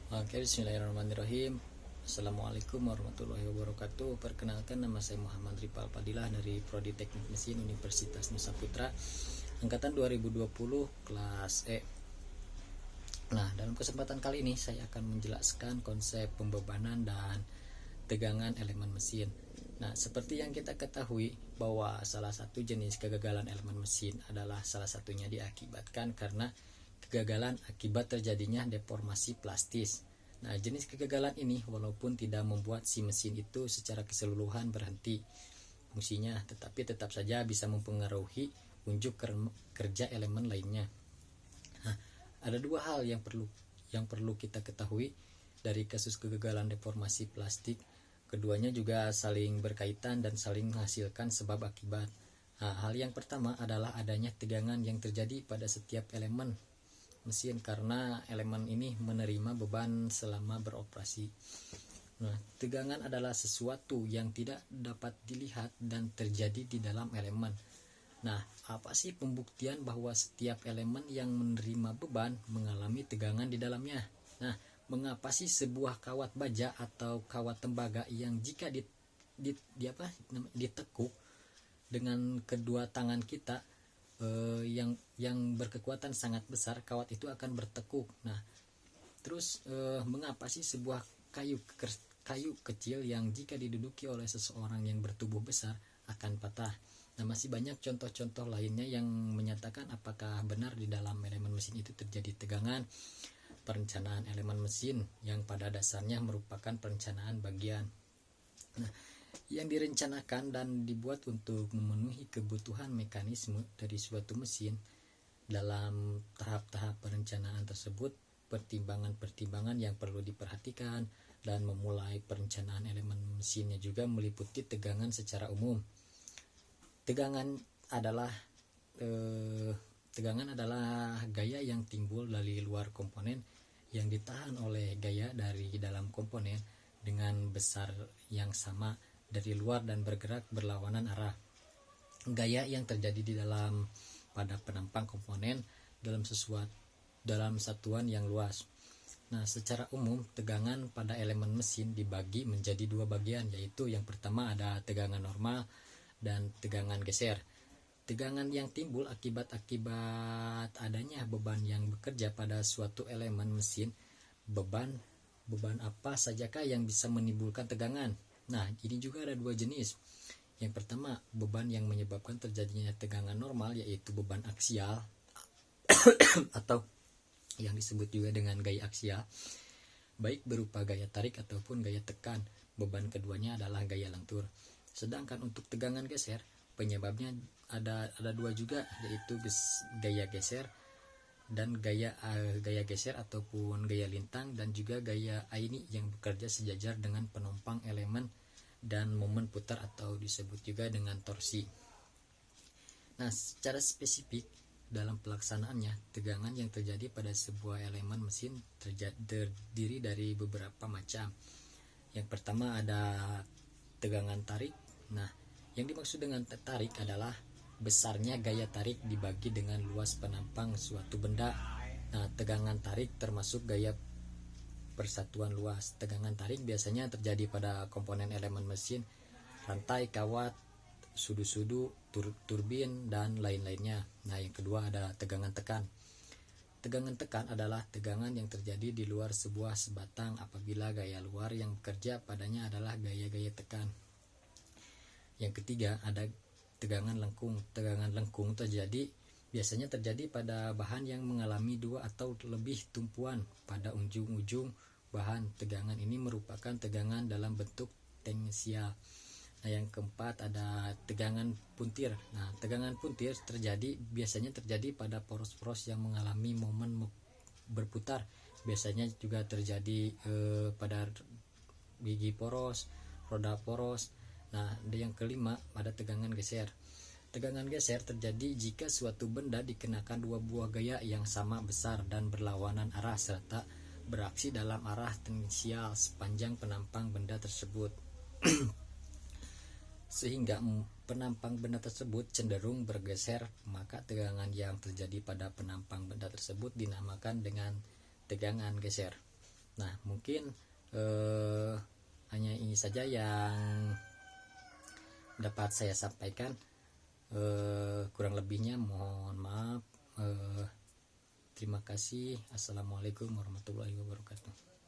Oke, bismillahirrahmanirrahim. Assalamualaikum warahmatullahi wabarakatuh. Perkenalkan, nama saya Muhammad Ripal Padilah dari Prodi Teknik Mesin Universitas Nusa Putra, angkatan 2020 kelas E. Nah, dalam kesempatan kali ini saya akan menjelaskan konsep pembebanan dan tegangan elemen mesin. Nah, seperti yang kita ketahui bahwa salah satu jenis kegagalan elemen mesin adalah salah satunya diakibatkan karena kegagalan akibat terjadinya deformasi plastis. Nah, jenis kegagalan ini walaupun tidak membuat si mesin itu secara keseluruhan berhenti fungsinya, tetapi tetap saja bisa mempengaruhi unjuk kerja elemen lainnya. Nah, ada dua hal yang perlu kita ketahui dari kasus kegagalan deformasi plastik. Keduanya juga saling berkaitan dan saling menghasilkan sebab akibat. Nah, hal yang pertama adalah adanya tegangan yang terjadi pada setiap elemen mesin karena elemen ini menerima beban selama beroperasi. Nah, tegangan adalah sesuatu yang tidak dapat dilihat dan terjadi di dalam elemen. Nah, apa sih pembuktian bahwa setiap elemen yang menerima beban mengalami tegangan di dalamnya? Nah, mengapa sih sebuah kawat baja atau kawat tembaga yang jika ditekuk dengan kedua tangan kita yang berkekuatan sangat besar, kawat itu akan bertekuk. Nah, terus mengapa sih sebuah kayu kecil yang jika diduduki oleh seseorang yang bertubuh besar akan patah? Nah, masih banyak contoh-contoh lainnya yang menyatakan apakah benar di dalam elemen mesin itu terjadi tegangan. Perencanaan elemen mesin yang pada dasarnya merupakan perencanaan bagian. Nah, yang direncanakan dan dibuat untuk memenuhi kebutuhan mekanisme dari suatu mesin. Dalam tahap-tahap perencanaan tersebut, pertimbangan-pertimbangan yang perlu diperhatikan dan memulai perencanaan elemen mesinnya juga meliputi tegangan secara umum. Tegangan adalah gaya yang timbul dari luar komponen yang ditahan oleh gaya dari dalam komponen dengan besar yang sama dari luar dan bergerak berlawanan arah. Gaya yang terjadi di dalam pada penampang komponen dalam satuan yang luas. Nah, secara umum tegangan pada elemen mesin dibagi menjadi dua bagian, yaitu yang pertama ada tegangan normal dan tegangan geser. Tegangan yang timbul akibat adanya beban yang bekerja pada suatu elemen mesin. Beban apa sajakah yang bisa menimbulkan tegangan? Nah, ini juga ada dua jenis. Yang pertama, beban yang menyebabkan terjadinya tegangan normal, yaitu beban aksial atau yang disebut juga dengan gaya aksial, baik berupa gaya tarik ataupun gaya tekan. Beban keduanya adalah gaya lentur. Sedangkan untuk tegangan geser, penyebabnya ada dua juga, yaitu gaya geser dan gaya geser ataupun gaya lintang, dan juga gaya aini yang bekerja sejajar dengan penopang elemen dan momen putar atau disebut juga dengan torsi. Nah, secara spesifik dalam pelaksanaannya, tegangan yang terjadi pada sebuah elemen mesin terdiri dari beberapa macam. Yang pertama ada tegangan tarik. Nah, yang dimaksud dengan tarik adalah besarnya gaya tarik dibagi dengan luas penampang suatu benda. Nah, tegangan tarik termasuk gaya persatuan luas. Tegangan tarik biasanya terjadi pada komponen elemen mesin, rantai, kawat, sudu-sudu, turbin, dan lain-lainnya. Nah, yang kedua ada tegangan tekan. Tegangan tekan adalah tegangan yang terjadi di luar sebuah sebatang apabila gaya luar yang bekerja padanya adalah gaya-gaya tekan. Yang ketiga ada tegangan lengkung. Tegangan lengkung biasanya terjadi pada bahan yang mengalami dua atau lebih tumpuan pada ujung-ujung bahan. Tegangan ini merupakan tegangan dalam bentuk tensial. Nah, yang keempat ada tegangan puntir. Nah, tegangan puntir biasanya terjadi pada poros-poros yang mengalami momen berputar. Biasanya juga terjadi pada gigi poros, roda poros. Nah, yang kelima ada tegangan geser. Tegangan geser terjadi jika suatu benda dikenakan dua buah gaya yang sama besar dan berlawanan arah serta beraksi dalam arah tensial sepanjang penampang benda tersebut. Sehingga penampang benda tersebut cenderung bergeser, maka tegangan yang terjadi pada penampang benda tersebut dinamakan dengan tegangan geser. Nah, mungkin hanya ini saja yang dapat saya sampaikan. Kurang lebihnya mohon maaf. Terima kasih. Assalamualaikum warahmatullahi wabarakatuh.